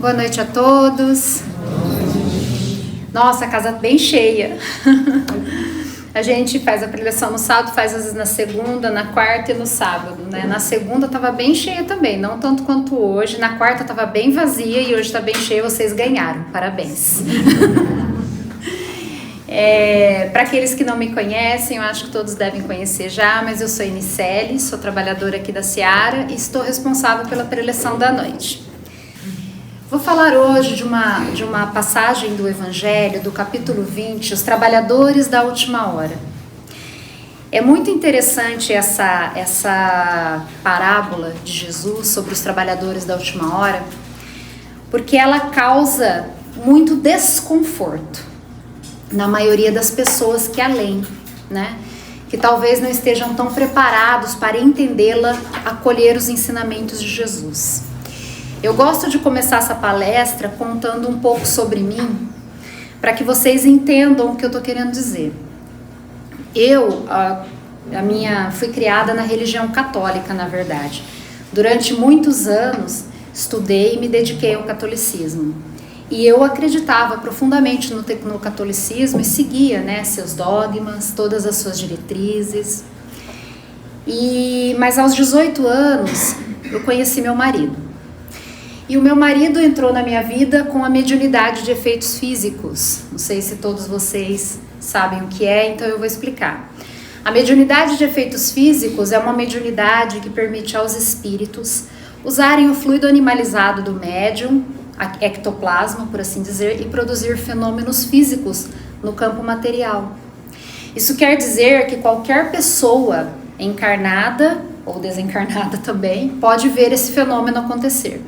Boa noite a todos. Nossa, a casa bem cheia. A gente faz a preleção no sábado, faz às vezes na segunda, na quarta e no sábado, né? Na segunda tava bem cheia também, não tanto quanto hoje. Na quarta tava bem vazia e hoje tá bem cheia, vocês ganharam. Parabéns. Para aqueles que não me conhecem, eu acho que todos devem conhecer já, mas eu sou Nicele, sou trabalhadora aqui da Seara e estou responsável pela preleção da noite. Vou falar hoje de uma passagem do Evangelho, do capítulo 20, os trabalhadores da última hora. É muito interessante essa parábola de Jesus sobre os trabalhadores da última hora, porque ela causa muito desconforto na maioria das pessoas que a leem, né? Que talvez não estejam tão preparados para entendê-la, acolher os ensinamentos de Jesus. Eu gosto de começar essa palestra contando um pouco sobre mim, para que vocês entendam o que eu estou querendo dizer. Eu fui criada na religião católica, na verdade. Durante muitos anos, estudei e me dediquei ao catolicismo. E eu acreditava profundamente no catolicismo e seguia, né, seus dogmas, todas as suas diretrizes. Mas aos 18 anos, eu conheci meu marido. E o meu marido entrou na minha vida com a mediunidade de efeitos físicos. Não sei se todos vocês sabem o que é, então eu vou explicar. A mediunidade de efeitos físicos é uma mediunidade que permite aos espíritos usarem o fluido animalizado do médium, ectoplasma, por assim dizer, e produzir fenômenos físicos no campo material. Isso quer dizer que qualquer pessoa encarnada ou desencarnada também pode ver esse fenômeno acontecer.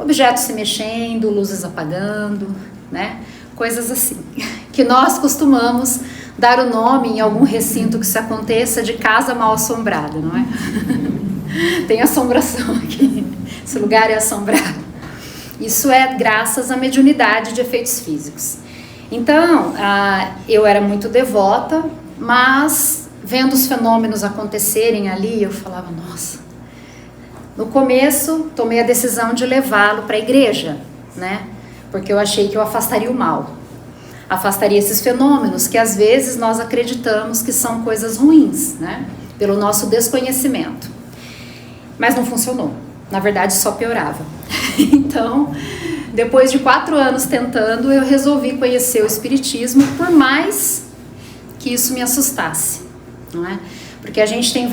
Objetos se mexendo, luzes apagando, né? Coisas assim, que nós costumamos dar o nome em algum recinto que isso aconteça de casa mal assombrada, não é? Tem assombração aqui, esse lugar é assombrado. Isso é graças à mediunidade de efeitos físicos. Então, eu era muito devota, mas vendo os fenômenos acontecerem ali, eu falava, nossa. No começo, tomei a decisão de levá-lo para a igreja, né? Porque eu achei que eu afastaria o mal. Afastaria esses fenômenos que às vezes nós acreditamos que são coisas ruins, né? Pelo nosso desconhecimento. Mas não funcionou. Na verdade, só piorava. Então, depois de 4 anos tentando, eu resolvi conhecer o Espiritismo, por mais que isso me assustasse, não é? Porque a gente tem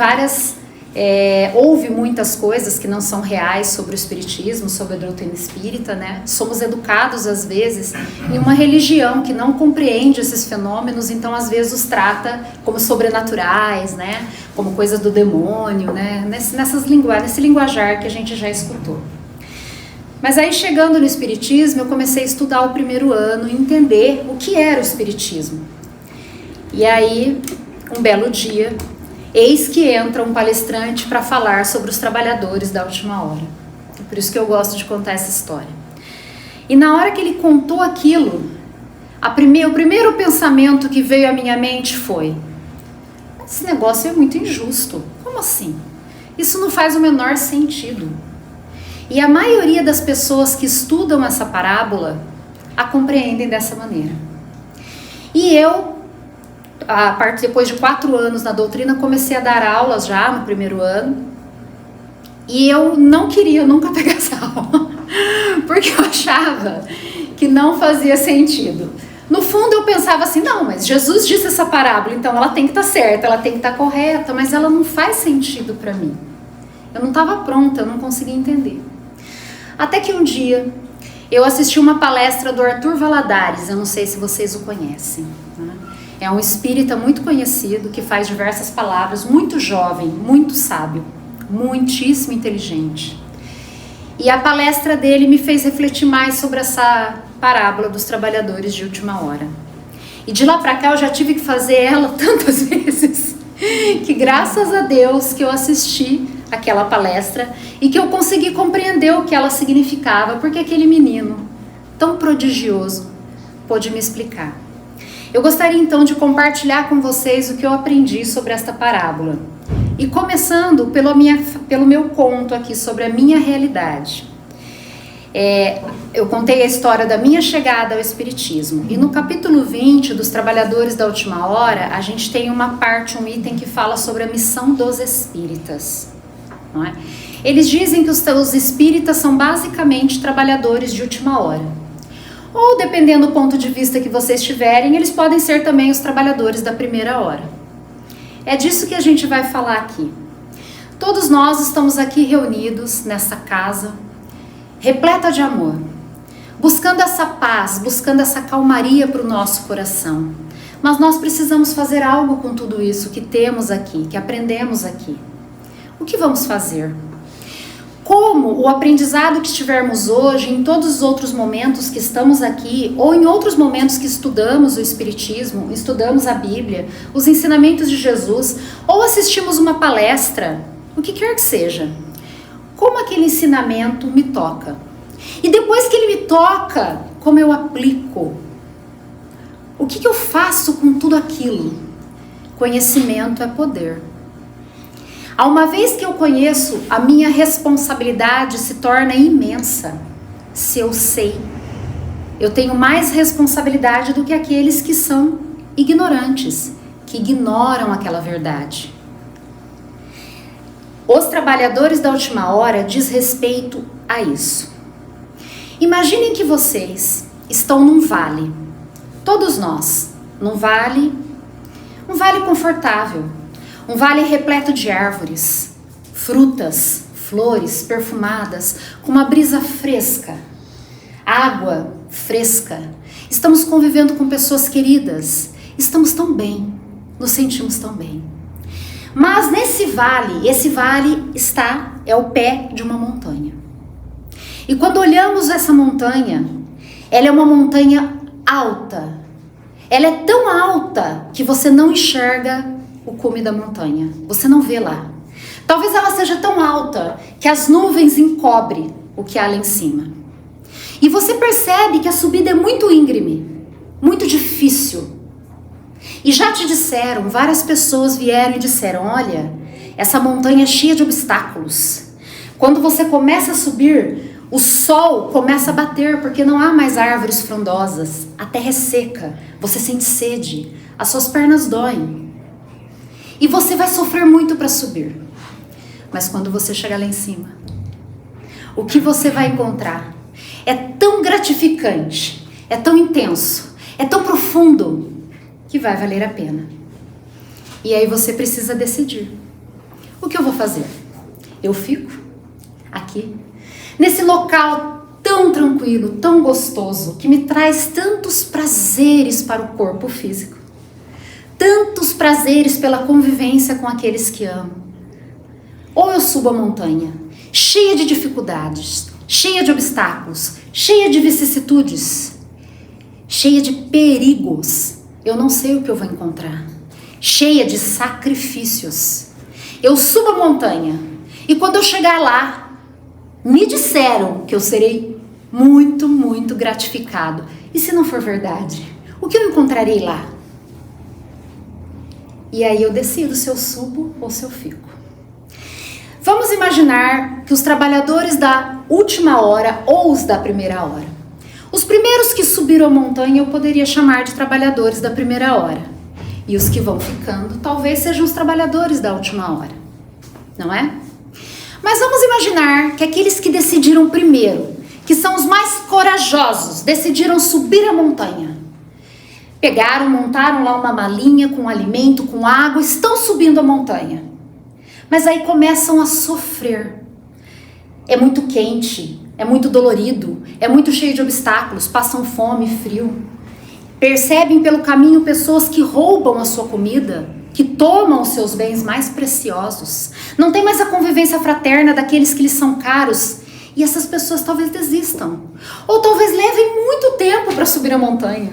ouve muitas coisas que não são reais sobre o Espiritismo, sobre a doutrina espírita, né? Somos educados, às vezes, em uma religião que não compreende esses fenômenos, então, às vezes, os trata como sobrenaturais, né? Como coisa do demônio, né? Nesse linguajar que a gente já escutou. Mas aí, chegando no Espiritismo, eu comecei a estudar o primeiro ano e entender o que era o Espiritismo. E aí, um belo dia, eis que entra um palestrante para falar sobre os trabalhadores da última hora. Por isso que eu gosto de contar essa história. E na hora que ele contou aquilo, o primeiro pensamento que veio à minha mente foi: esse negócio é muito injusto. Como assim? Isso não faz o menor sentido. E a maioria das pessoas que estudam essa parábola a compreendem dessa maneira. E eu, depois de 4 anos na doutrina, comecei a dar aulas já no primeiro ano. E eu não queria nunca pegar essa aula, porque eu achava que não fazia sentido. No fundo eu pensava assim, não, mas Jesus disse essa parábola, então ela tem que estar certa, ela tem que estar correta, mas ela não faz sentido para mim. Eu não estava pronta, eu não conseguia entender. Até que um dia eu assisti uma palestra do Arthur Valadares, eu não sei se vocês o conhecem, né? É um espírita muito conhecido, que faz diversas palavras, muito jovem, muito sábio, muitíssimo inteligente. E a palestra dele me fez refletir mais sobre essa parábola dos trabalhadores de última hora. E de lá pra cá eu já tive que fazer ela tantas vezes, que graças a Deus que eu assisti aquela palestra e que eu consegui compreender o que ela significava, porque aquele menino tão prodigioso pôde me explicar. Eu gostaria então de compartilhar com vocês o que eu aprendi sobre esta parábola. E começando pelo meu conto aqui sobre a minha realidade. Eu contei a história da minha chegada ao Espiritismo. E no capítulo 20 dos Trabalhadores da Última Hora, a gente tem uma parte, um item que fala sobre a missão dos espíritas. Não é? Eles dizem que os espíritas são basicamente trabalhadores de última hora. Ou, dependendo do ponto de vista que vocês tiverem, eles podem ser também os trabalhadores da primeira hora. É disso que a gente vai falar aqui. Todos nós estamos aqui reunidos nessa casa, repleta de amor, buscando essa paz, buscando essa calmaria para o nosso coração. Mas nós precisamos fazer algo com tudo isso que temos aqui, que aprendemos aqui. O que vamos fazer? Como o aprendizado que tivermos hoje, em todos os outros momentos que estamos aqui, ou em outros momentos que estudamos o Espiritismo, estudamos a Bíblia, os ensinamentos de Jesus, ou assistimos uma palestra, o que quer que seja, como aquele ensinamento me toca? E depois que ele me toca, como eu aplico? O que eu faço com tudo aquilo? Conhecimento é poder. Uma vez que eu conheço, a minha responsabilidade se torna imensa. Se eu sei, eu tenho mais responsabilidade do que aqueles que são ignorantes, que ignoram aquela verdade. Os Trabalhadores da Última Hora diz respeito a isso. Imaginem que vocês estão num vale, todos nós, um vale confortável, um vale repleto de árvores, frutas, flores perfumadas, com uma brisa fresca, água fresca. Estamos convivendo com pessoas queridas, estamos tão bem, nos sentimos tão bem. Mas esse vale é o pé de uma montanha. E quando olhamos essa montanha, ela é uma montanha alta. Ela é tão alta que você não enxerga o cume da montanha. Você não vê lá. Talvez ela seja tão alta que as nuvens encobrem o que há lá em cima. E você percebe que a subida é muito íngreme, muito difícil. E já te disseram, várias pessoas vieram e disseram, olha, essa montanha é cheia de obstáculos. Quando você começa a subir, o sol começa a bater porque não há mais árvores frondosas, a terra é seca, você sente sede, as suas pernas doem. E você vai sofrer muito para subir. Mas quando você chegar lá em cima, o que você vai encontrar é tão gratificante, é tão intenso, é tão profundo, que vai valer a pena. E aí você precisa decidir. O que eu vou fazer? Eu fico aqui, nesse local tão tranquilo, tão gostoso, que me traz tantos prazeres para o corpo físico, tantos prazeres pela convivência com aqueles que amo. Ou eu subo a montanha, cheia de dificuldades, cheia de obstáculos, cheia de vicissitudes, cheia de perigos. Eu não sei o que eu vou encontrar. Cheia de sacrifícios. Eu subo a montanha e quando eu chegar lá, me disseram que eu serei muito, muito gratificado. E se não for verdade? O que eu encontrarei lá? E aí eu decido se eu subo ou se eu fico. Vamos imaginar que os trabalhadores da última hora ou os da primeira hora. Os primeiros que subiram a montanha eu poderia chamar de trabalhadores da primeira hora. E os que vão ficando talvez sejam os trabalhadores da última hora. Não é? Mas vamos imaginar que aqueles que decidiram primeiro, que são os mais corajosos, decidiram subir a montanha. Pegaram, montaram lá uma malinha com alimento, com água, estão subindo a montanha. Mas aí começam a sofrer. É muito quente, é muito dolorido, é muito cheio de obstáculos, passam fome e frio. Percebem pelo caminho pessoas que roubam a sua comida, que tomam os seus bens mais preciosos. Não tem mais a convivência fraterna daqueles que lhes são caros. E essas pessoas talvez desistam. Ou talvez levem muito tempo para subir a montanha.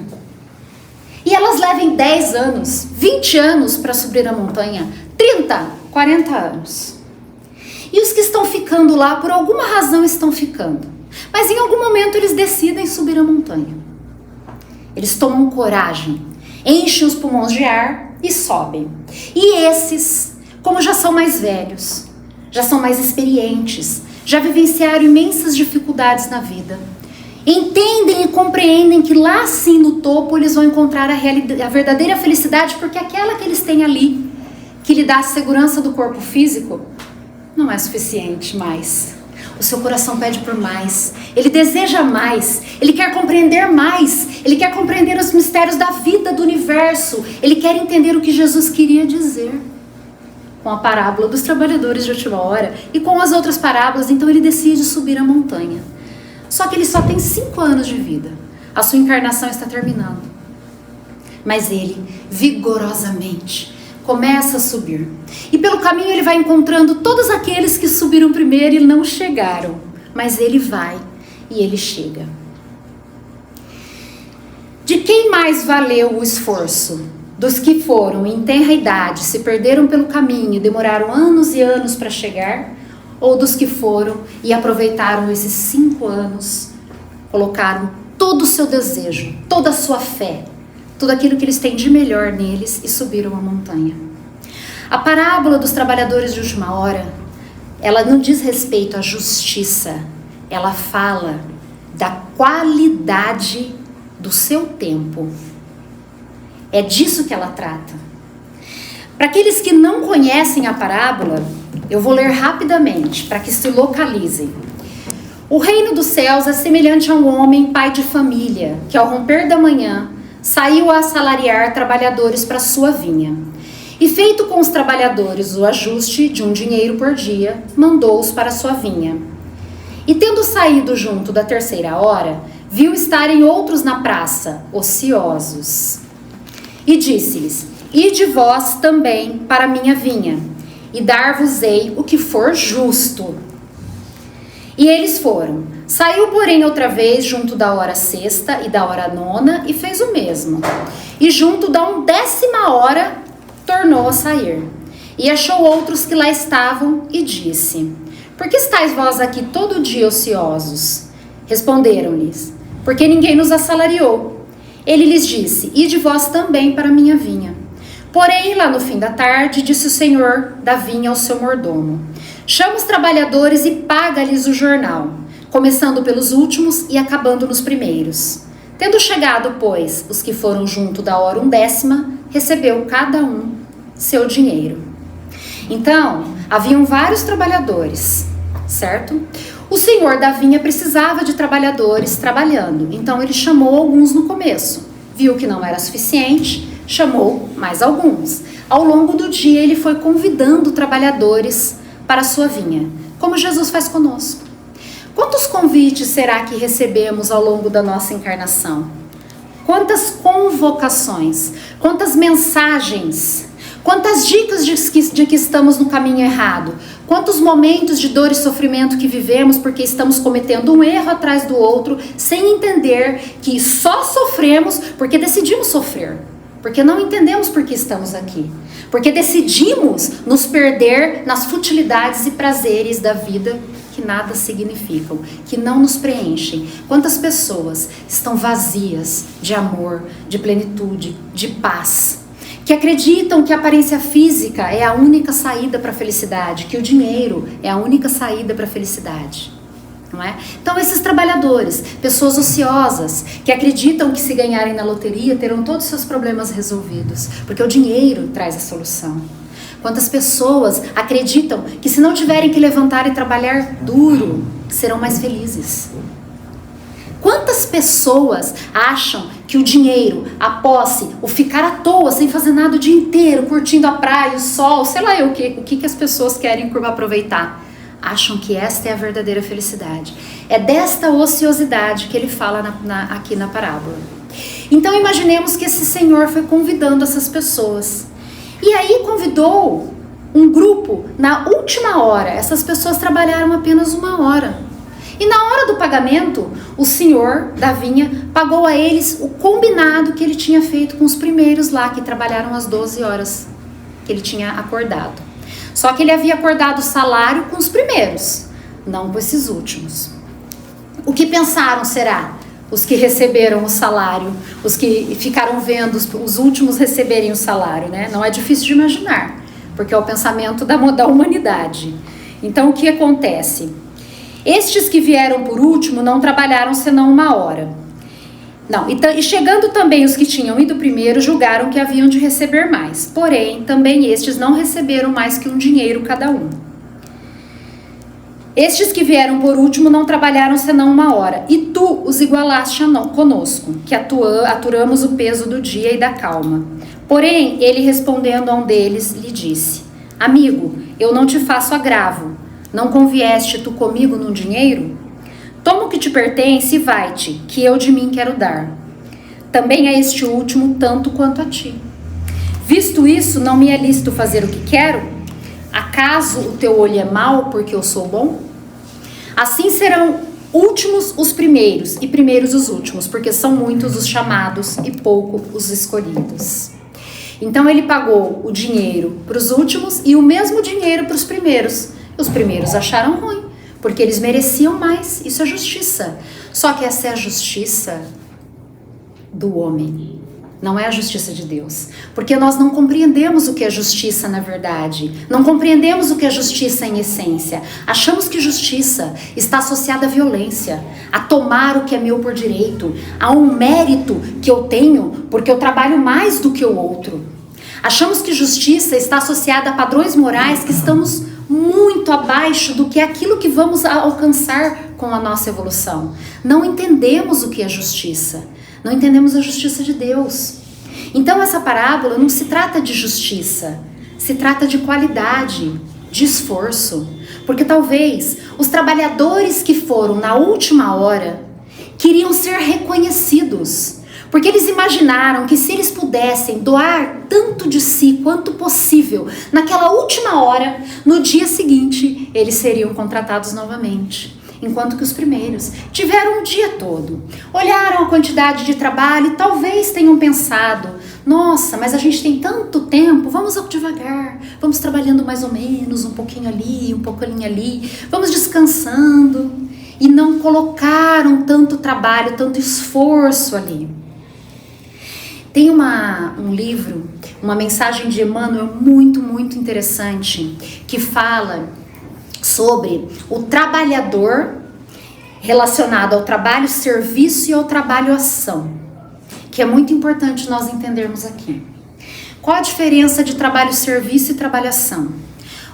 E elas levem 10 anos, 20 anos para subir a montanha, 30, 40 anos. E os que estão ficando lá, por alguma razão estão ficando. Mas em algum momento eles decidem subir a montanha. Eles tomam coragem, enchem os pulmões de ar e sobem. E esses, como já são mais velhos, já são mais experientes, já vivenciaram imensas dificuldades na vida. Entendem e compreendem que lá sim no topo eles vão encontrar a verdadeira felicidade, porque aquela que eles têm ali, que lhe dá a segurança do corpo físico, não é suficiente mais. O seu coração pede por mais, ele deseja mais, ele quer compreender mais, ele quer compreender os mistérios da vida, do universo, ele quer entender o que Jesus queria dizer. Com a parábola dos trabalhadores de última hora e com as outras parábolas, então ele decide subir a montanha. Só que ele só tem 5 anos de vida. A sua encarnação está terminando. Mas ele, vigorosamente, começa a subir. E pelo caminho ele vai encontrando todos aqueles que subiram primeiro e não chegaram. Mas ele vai e ele chega. De quem mais valeu o esforço? Dos que foram em tenra idade, se perderam pelo caminho e demoraram anos e anos para chegar? Ou dos que foram e aproveitaram esses 5 anos, colocaram todo o seu desejo, toda a sua fé, tudo aquilo que eles têm de melhor neles e subiram a montanha? A parábola dos trabalhadores de última hora, ela não diz respeito à justiça, ela fala da qualidade do seu tempo. É disso que ela trata. Para aqueles que não conhecem a parábola, eu vou ler rapidamente, para que se localizem. O reino dos céus é semelhante a um homem, pai de família, que ao romper da manhã, saiu a assalariar trabalhadores para sua vinha. E feito com os trabalhadores o ajuste de um dinheiro por dia, mandou-os para sua vinha. E tendo saído junto da 3ª hora, viu estarem outros na praça, ociosos. E disse-lhes: ide vós também para a minha vinha, e dar-vos-ei o que for justo. E eles foram. Saiu, porém, outra vez junto da hora 6ª e da hora 9ª, e fez o mesmo. E junto da 10ª hora, tornou a sair. E achou outros que lá estavam, e disse: por que estáis vós aqui todo dia ociosos? Responderam-lhes: porque ninguém nos assalariou. Ele lhes disse: ide vós também para a minha vinha. Porém, lá no fim da tarde, disse o senhor da vinha ao seu mordomo: chama os trabalhadores e paga-lhes o jornal, começando pelos últimos e acabando nos primeiros. Tendo chegado, pois, os que foram junto da hora 10ª, recebeu cada um seu dinheiro. Então, haviam vários trabalhadores, certo? O senhor da vinha precisava de trabalhadores trabalhando, então ele chamou alguns no começo. Viu que não era suficiente, chamou mais alguns. Ao longo do dia ele foi convidando trabalhadores para a sua vinha, como Jesus faz conosco. Quantos convites será que recebemos ao longo da nossa encarnação? Quantas convocações, quantas mensagens, quantas dicas de que estamos no caminho errado, quantos momentos de dor e sofrimento que vivemos porque estamos cometendo um erro atrás do outro, sem entender que só sofremos porque decidimos sofrer, porque não entendemos por que estamos aqui, porque decidimos nos perder nas futilidades e prazeres da vida que nada significam, que não nos preenchem. Quantas pessoas estão vazias de amor, de plenitude, de paz, que acreditam que a aparência física é a única saída para a felicidade, que o dinheiro é a única saída para a felicidade, não é? Então esses trabalhadores, pessoas ociosas, que acreditam que se ganharem na loteria terão todos os seus problemas resolvidos, porque o dinheiro traz a solução. Quantas pessoas acreditam que se não tiverem que levantar e trabalhar duro, serão mais felizes? Quantas pessoas acham que o dinheiro, a posse, o ficar à toa, sem fazer nada o dia inteiro, curtindo a praia, o sol, sei lá o que as pessoas querem por aproveitar, acham que esta é a verdadeira felicidade? É desta ociosidade que ele fala aqui na parábola. Então imaginemos que esse senhor foi convidando essas pessoas. E aí convidou um grupo na última hora. Essas pessoas trabalharam apenas 1 hora. E na hora do pagamento, o senhor da vinha pagou a eles o combinado que ele tinha feito com os primeiros lá, que trabalharam as 12 horas que ele tinha acordado. Só que ele havia acordado o salário com os primeiros, não com esses últimos. O que pensaram será? Os que receberam o salário, os que ficaram vendo os últimos receberem o salário, né? Não é difícil de imaginar, porque é o pensamento da humanidade. Então, o que acontece? Estes que vieram por último não trabalharam senão 1 hora. Não, e chegando também os que tinham ido primeiro, julgaram que haviam de receber mais. Porém, também estes não receberam mais que 1 dinheiro cada um. Estes que vieram por último não trabalharam senão 1 hora. E tu os igualaste conosco, que aturamos o peso do dia e da calma. Porém, ele respondendo a um deles, lhe disse: Amigo, eu não te faço agravo. Não convieste tu comigo num dinheiro? Toma o que te pertence e vai-te, que eu de mim quero dar. Também a este último tanto quanto a ti. Visto isso, não me é lícito fazer o que quero? Acaso o teu olho é mau porque eu sou bom? Assim serão últimos os primeiros e primeiros os últimos, porque são muitos os chamados e pouco os escolhidos. Então ele pagou o dinheiro para os últimos e o mesmo dinheiro para os primeiros. Os primeiros acharam ruim, porque eles mereciam mais. Isso é justiça. Só que essa é a justiça do homem, não é a justiça de Deus. Porque nós não compreendemos o que é justiça na verdade. Não compreendemos o que é justiça em essência. Achamos que justiça está associada à violência, a tomar o que é meu por direito, a um mérito que eu tenho porque eu trabalho mais do que o outro. Achamos que justiça está associada a padrões morais que estamos muito abaixo do que é aquilo que vamos alcançar com a nossa evolução. Não entendemos o que é justiça. Não entendemos a justiça de Deus. Então essa parábola não se trata de justiça, se trata de qualidade, de esforço. Porque talvez os trabalhadores que foram na última hora queriam ser reconhecidos. Porque eles imaginaram que se eles pudessem doar tanto de si quanto possível naquela última hora, no dia seguinte eles seriam contratados novamente. Enquanto que os primeiros tiveram o dia todo, olharam a quantidade de trabalho e talvez tenham pensado: nossa, mas a gente tem tanto tempo, vamos devagar, vamos trabalhando mais ou menos, um pouquinho ali, um pouquinho ali, vamos descansando. E não colocaram tanto trabalho, tanto esforço ali. Tem um livro, uma mensagem de Emmanuel muito, muito interessante, que fala sobre o trabalhador relacionado ao trabalho serviço e ao trabalho ação, que é muito importante nós entendermos aqui. Qual a diferença de trabalho serviço e trabalho ação?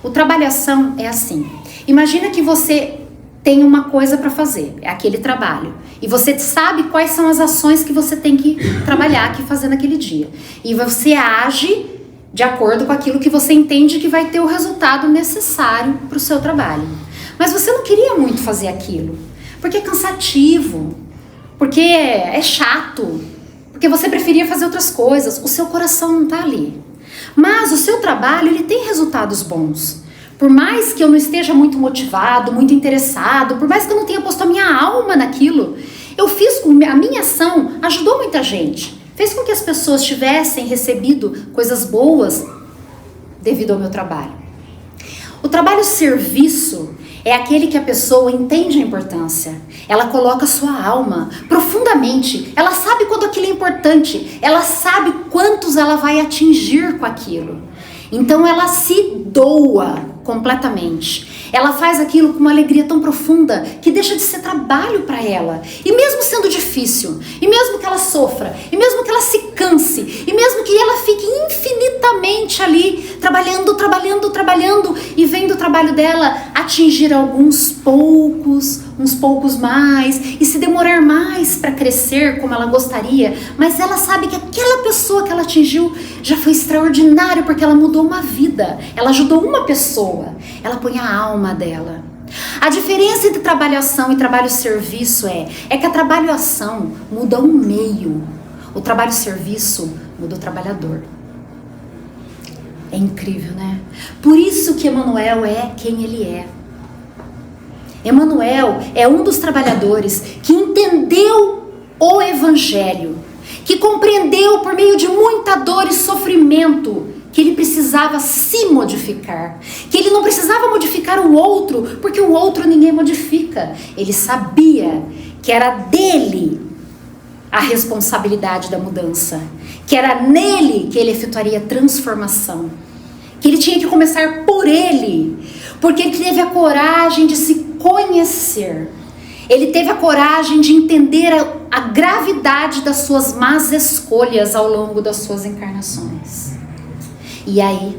O trabalho ação é assim: imagina que você tem uma coisa para fazer, é aquele trabalho, e você sabe quais são as ações que você tem que trabalhar aqui, fazer naquele dia, e você age de acordo com aquilo que você entende que vai ter o resultado necessário para o seu trabalho. Mas você não queria muito fazer aquilo, porque é cansativo, porque é chato, porque você preferia fazer outras coisas, o seu coração não está ali. Mas o seu trabalho, ele tem resultados bons. Por mais que eu não esteja muito motivado, muito interessado, por mais que eu não tenha posto a minha alma naquilo, eu fiz com a minha ação, ajudou muita gente. Fez com que as pessoas tivessem recebido coisas boas devido ao meu trabalho. O trabalho serviço é aquele que a pessoa entende a importância. Ela coloca a sua alma profundamente. Ela sabe quando aquilo é importante. Ela sabe quantos ela vai atingir com aquilo. Então ela se doa completamente. Ela faz aquilo com uma alegria tão profunda que deixa de ser trabalho para ela. E mesmo sendo difícil, e mesmo que ela sofra, e mesmo que ela se canse, e mesmo que ela fique infinitamente ali trabalhando, e vendo o trabalho dela atingir uns poucos mais, e se demorar mais para crescer como ela gostaria, mas ela sabe que aquela pessoa que ela atingiu já foi extraordinário, porque ela mudou uma vida, ela ajudou uma pessoa, ela põe a alma dela. A diferença entre trabalho-ação e trabalho-serviço é que a trabalho-ação muda um meio, o trabalho-serviço muda o trabalhador. É incrível, né? Por isso que Emmanuel é quem ele é. Emmanuel é um dos trabalhadores que entendeu o Evangelho, que compreendeu por meio de muita dor e sofrimento que ele precisava se modificar, que ele não precisava modificar o outro, porque o outro ninguém modifica. Ele sabia que era dele a responsabilidade da mudança, que era nele que ele efetuaria a transformação, que ele tinha que começar por ele, porque ele teve a coragem de se conhecer. Ele teve a coragem de entender a gravidade das suas más escolhas ao longo das suas encarnações. E aí,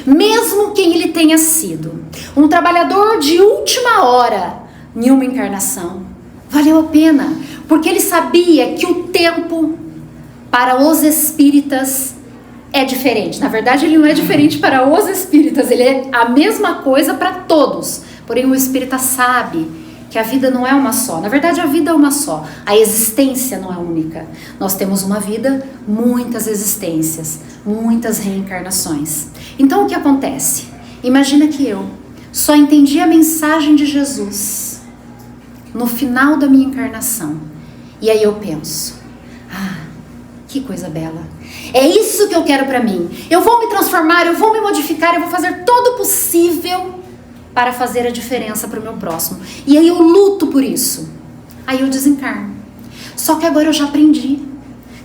mesmo quem ele tenha sido, um trabalhador de última hora em uma encarnação, valeu a pena, porque ele sabia que o tempo para os espíritas é diferente. Na verdade, ele não é diferente para os espíritas, ele é a mesma coisa para todos. Porém, o espírita sabe que a vida não é uma só. Na verdade, a vida é uma só. A existência não é única. Nós temos uma vida, muitas existências, muitas reencarnações. Então, o que acontece? Imagina que eu só entendi a mensagem de Jesus no final da minha encarnação. E aí eu penso, que coisa bela. É isso que eu quero para mim. Eu vou me transformar, eu vou me modificar, eu vou fazer todo o possível para fazer a diferença para o meu próximo. E aí eu luto por isso. Aí eu desencarno. Só que agora eu já aprendi.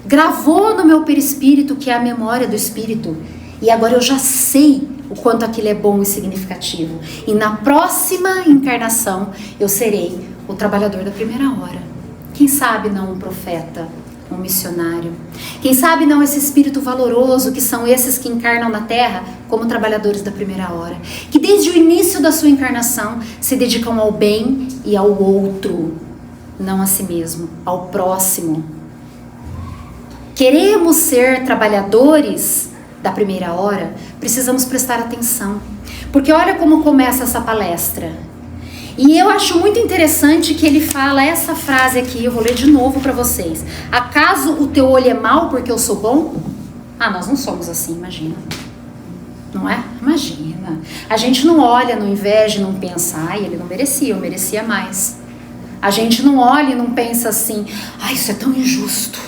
Gravou no meu perispírito, que é a memória do espírito. E agora eu já sei o quanto aquilo é bom e significativo. E na próxima encarnação eu serei o trabalhador da primeira hora. Quem sabe não um profeta, um missionário. Quem sabe não esse espírito valoroso que são esses que encarnam na Terra como trabalhadores da primeira hora. Que desde o início da sua encarnação se dedicam ao bem e ao outro, não a si mesmo, ao próximo. Queremos ser trabalhadores da primeira hora, precisamos prestar atenção. Porque olha como começa essa palestra. E eu acho muito interessante que ele fala essa frase aqui, eu vou ler de novo para vocês. Acaso o teu olho é mau porque eu sou bom? Nós não somos assim, imagina. Não é? Imagina. A gente não olha, não inveja, não pensa, ele não merecia, eu merecia mais. A gente não olha e não pensa assim, isso é tão injusto.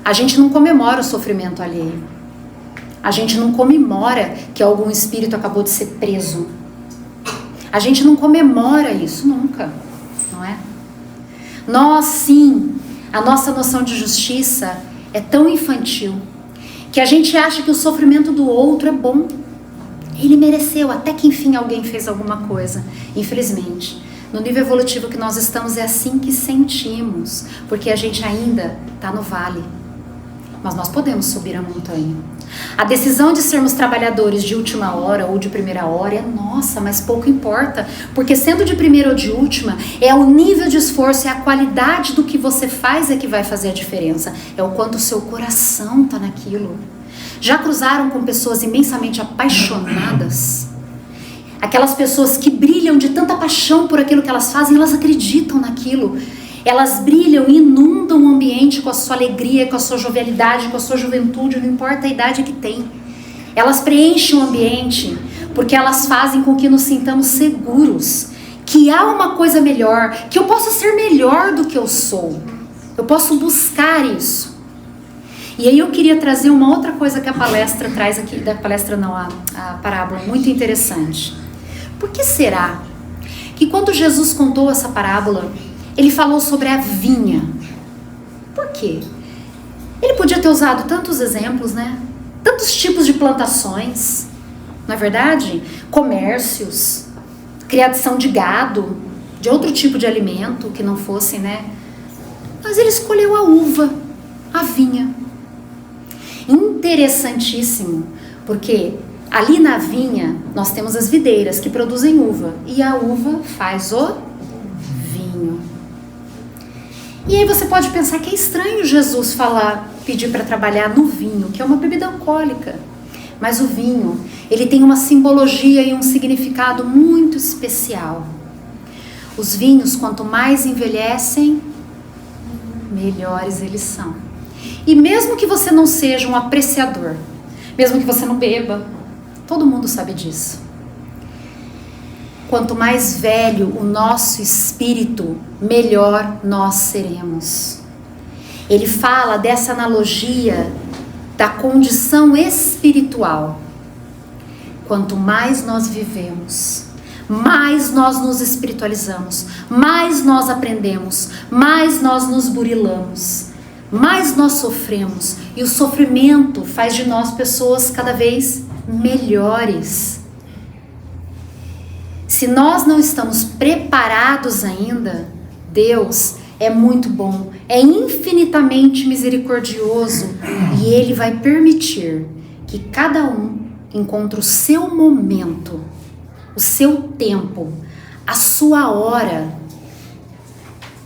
A gente não comemora o sofrimento alheio. A gente não comemora que algum espírito acabou de ser preso. A gente não comemora isso nunca, não é? Nós, sim, a nossa noção de justiça é tão infantil que a gente acha que o sofrimento do outro é bom. Ele mereceu, até que enfim alguém fez alguma coisa. Infelizmente, no nível evolutivo que nós estamos é assim que sentimos, porque a gente ainda está no vale. Mas nós podemos subir a montanha. A decisão de sermos trabalhadores de última hora ou de primeira hora é nossa, mas pouco importa, porque sendo de primeira ou de última, é o nível de esforço, é a qualidade do que você faz é que vai fazer a diferença, é o quanto o seu coração está naquilo. Já cruzaram com pessoas imensamente apaixonadas? Aquelas pessoas que brilham de tanta paixão por aquilo que elas fazem, elas acreditam naquilo. Elas brilham e inundam o ambiente com a sua alegria, com a sua jovialidade, com a sua juventude, não importa a idade que tem. Elas preenchem o ambiente porque elas fazem com que nos sintamos seguros, que há uma coisa melhor, que eu posso ser melhor do que eu sou. Eu posso buscar isso. E aí eu queria trazer uma outra coisa que a palestra traz aqui, da palestra não, a parábola, muito interessante. Por que será que quando Jesus contou essa parábola, ele falou sobre a vinha? Por quê? Ele podia ter usado tantos exemplos, né? Tantos tipos de plantações, não é verdade? Comércios, criação de gado, de outro tipo de alimento que não fosse, né? Mas ele escolheu a uva, a vinha. Interessantíssimo, porque ali na vinha nós temos as videiras que produzem uva e a uva faz o vinho. E aí você pode pensar que é estranho Jesus pedir para trabalhar no vinho, que é uma bebida alcoólica. Mas o vinho, ele tem uma simbologia e um significado muito especial. Os vinhos, quanto mais envelhecem, melhores eles são. E mesmo que você não seja um apreciador, mesmo que você não beba, todo mundo sabe disso. Quanto mais velho o nosso espírito, melhor nós seremos. Ele fala dessa analogia da condição espiritual. Quanto mais nós vivemos, mais nós nos espiritualizamos, mais nós aprendemos, mais nós nos burilamos, mais nós sofremos. E o sofrimento faz de nós pessoas cada vez melhores. Se nós não estamos preparados ainda, Deus é muito bom, é infinitamente misericordioso e Ele vai permitir que cada um encontre o seu momento, o seu tempo, a sua hora.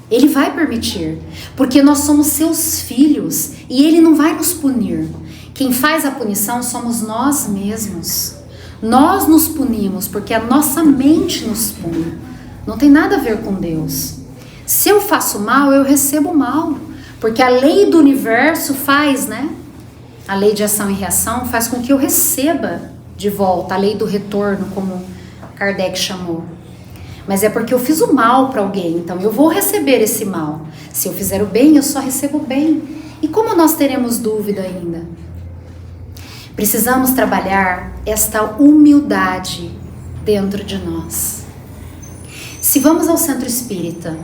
Ele vai permitir, porque nós somos seus filhos e Ele não vai nos punir. Quem faz a punição somos nós mesmos. Nós nos punimos porque a nossa mente nos pune. Não tem nada a ver com Deus. Se eu faço mal, eu recebo mal. Porque a lei do universo faz, né? A lei de ação e reação faz com que eu receba de volta. A lei do retorno, como Kardec chamou. Mas é porque eu fiz o mal para alguém, então eu vou receber esse mal. Se eu fizer o bem, eu só recebo o bem. E como nós teremos dúvida ainda? Precisamos trabalhar esta humildade dentro de nós. Se vamos ao centro espírita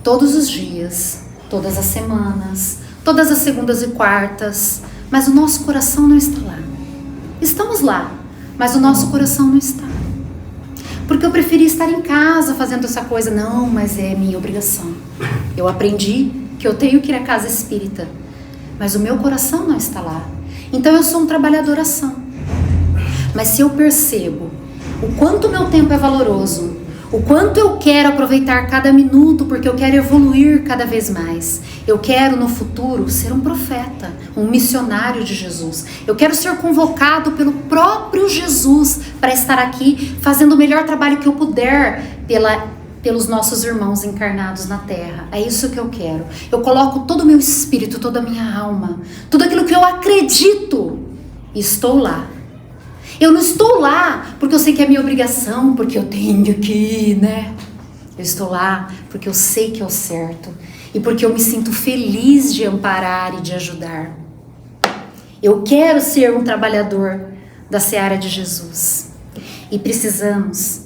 todos os dias, todas as semanas, todas as segundas e quartas, mas o nosso coração não está lá. Estamos lá, mas o nosso coração não está. Porque eu preferi estar em casa fazendo essa coisa. Não, mas é minha obrigação. Eu aprendi que eu tenho que ir à casa espírita, mas o meu coração não está lá. Então eu sou um trabalhadoração. Mas se eu percebo o quanto o meu tempo é valoroso, o quanto eu quero aproveitar cada minuto, porque eu quero evoluir cada vez mais. Eu quero no futuro ser um profeta, um missionário de Jesus. Eu quero ser convocado pelo próprio Jesus para estar aqui fazendo o melhor trabalho que eu puder pelos nossos irmãos encarnados na Terra. É isso que eu quero. Eu coloco todo o meu espírito, toda a minha alma, tudo aquilo que eu acredito, e estou lá. Eu não estou lá porque eu sei que é minha obrigação, porque eu tenho que ir, né? Eu estou lá porque eu sei que é o certo e porque eu me sinto feliz de amparar e de ajudar. Eu quero ser um trabalhador da seara de Jesus. E precisamos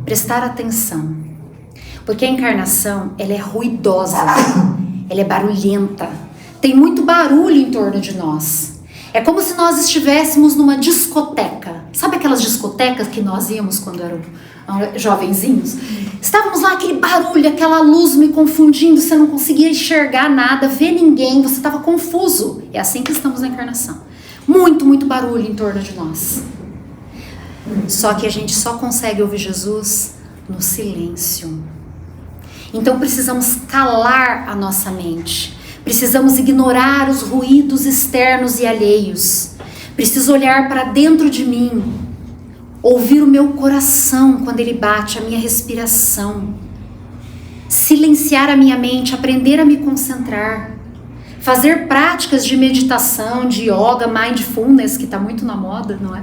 prestar atenção, porque a encarnação, ela é ruidosa, ela é barulhenta, tem muito barulho em torno de nós. É como se nós estivéssemos numa discoteca. Sabe aquelas discotecas que nós íamos quando eram jovenzinhos? Estávamos lá, aquele barulho, aquela luz me confundindo, você não conseguia enxergar nada, ver ninguém, você estava confuso. É assim que estamos na encarnação. Muito, muito barulho em torno de nós. Só que a gente só consegue ouvir Jesus no silêncio. Então precisamos calar a nossa mente. Precisamos ignorar os ruídos externos e alheios. Preciso olhar para dentro de mim, ouvir o meu coração quando ele bate, a minha respiração. Silenciar a minha mente, aprender a me concentrar. Fazer práticas de meditação, de yoga, mindfulness, que está muito na moda, não é?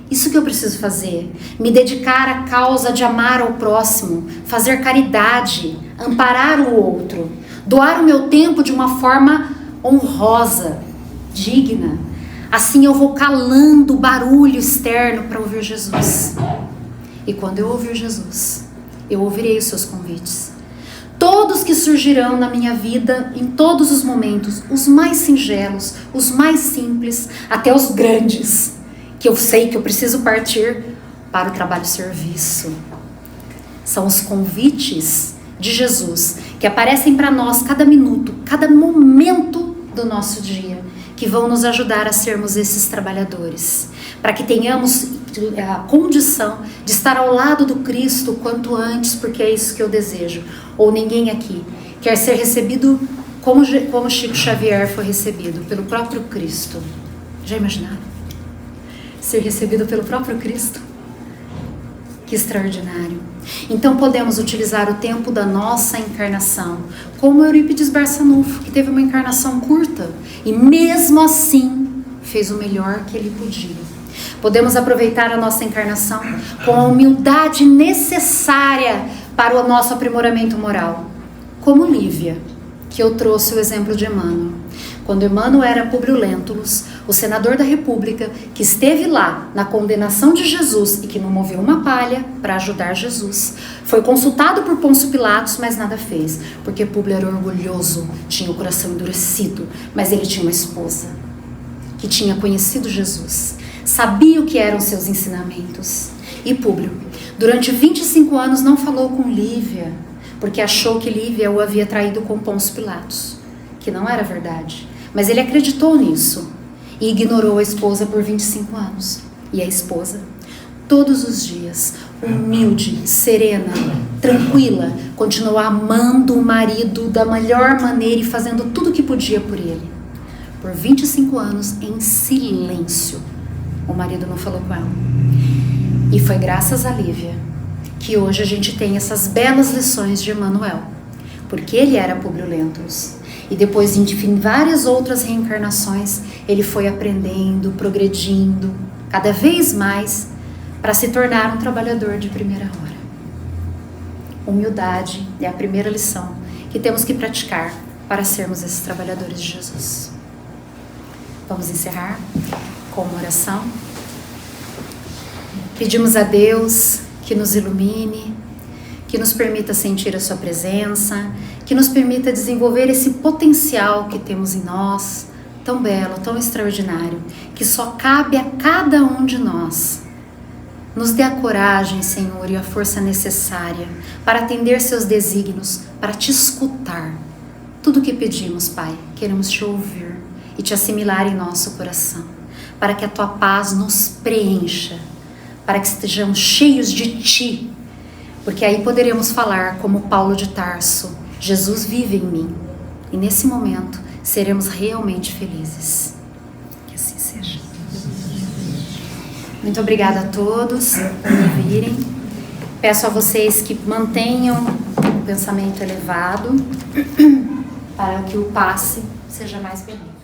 Isso que eu preciso fazer. Me dedicar à causa de amar ao próximo, fazer caridade, amparar o outro. Doar o meu tempo de uma forma honrosa, digna. Assim eu vou calando o barulho externo para ouvir Jesus. E quando eu ouvir Jesus, eu ouvirei os seus convites. Todos que surgirão na minha vida, em todos os momentos, os mais singelos, os mais simples, até os grandes, que eu sei que eu preciso partir para o trabalho-serviço. São os convites de Jesus que aparecem para nós cada minuto, cada momento do nosso dia, que vão nos ajudar a sermos esses trabalhadores, para que tenhamos a condição de estar ao lado do Cristo o quanto antes, porque é isso que eu desejo. Ou ninguém aqui quer ser recebido como Chico Xavier foi recebido, pelo próprio Cristo. Já imaginaram? Ser recebido pelo próprio Cristo? Que extraordinário. Então podemos utilizar o tempo da nossa encarnação, como Eurípides Barçanufo, que teve uma encarnação curta e mesmo assim fez o melhor que ele podia. Podemos aproveitar a nossa encarnação com a humildade necessária para o nosso aprimoramento moral, como Lívia, que eu trouxe o exemplo de Emmanuel. Quando Emmanuel era Públio Lentulus, o senador da República, que esteve lá na condenação de Jesus e que não moveu uma palha para ajudar Jesus, foi consultado por Pôncio Pilatos, mas nada fez, porque Públio era orgulhoso, tinha o coração endurecido, mas ele tinha uma esposa que tinha conhecido Jesus, sabia o que eram seus ensinamentos. E Públio, Durante 25 anos não falou com Lívia, porque achou que Lívia o havia traído com Pôncio Pilatos, que não era verdade. Mas ele acreditou nisso e ignorou a esposa por 25 anos. E a esposa, todos os dias, humilde, serena, tranquila, continuou amando o marido da melhor maneira e fazendo tudo o que podia por ele. Por 25 anos, em silêncio, o marido não falou com ela. E foi graças a Lívia que hoje a gente tem essas belas lições de Emanuel, porque ele era Públio Lentulus. E depois, em várias outras reencarnações, ele foi aprendendo, progredindo, cada vez mais, para se tornar um trabalhador de primeira hora. Humildade é a primeira lição que temos que praticar para sermos esses trabalhadores de Jesus. Vamos encerrar com uma oração. Pedimos a Deus que nos ilumine, que nos permita sentir a sua presença, que nos permita desenvolver esse potencial que temos em nós, tão belo, tão extraordinário, que só cabe a cada um de nós. Nos dê a coragem, Senhor, e a força necessária para atender seus desígnios, para te escutar. Tudo o que pedimos, Pai, queremos te ouvir e te assimilar em nosso coração, para que a tua paz nos preencha, para que estejamos cheios de ti, porque aí poderemos falar como Paulo de Tarso: Jesus vive em mim, e nesse momento seremos realmente felizes. Que assim seja. Muito obrigada a todos por me ouvirem. Peço a vocês que mantenham o pensamento elevado para que o passe seja mais benigno.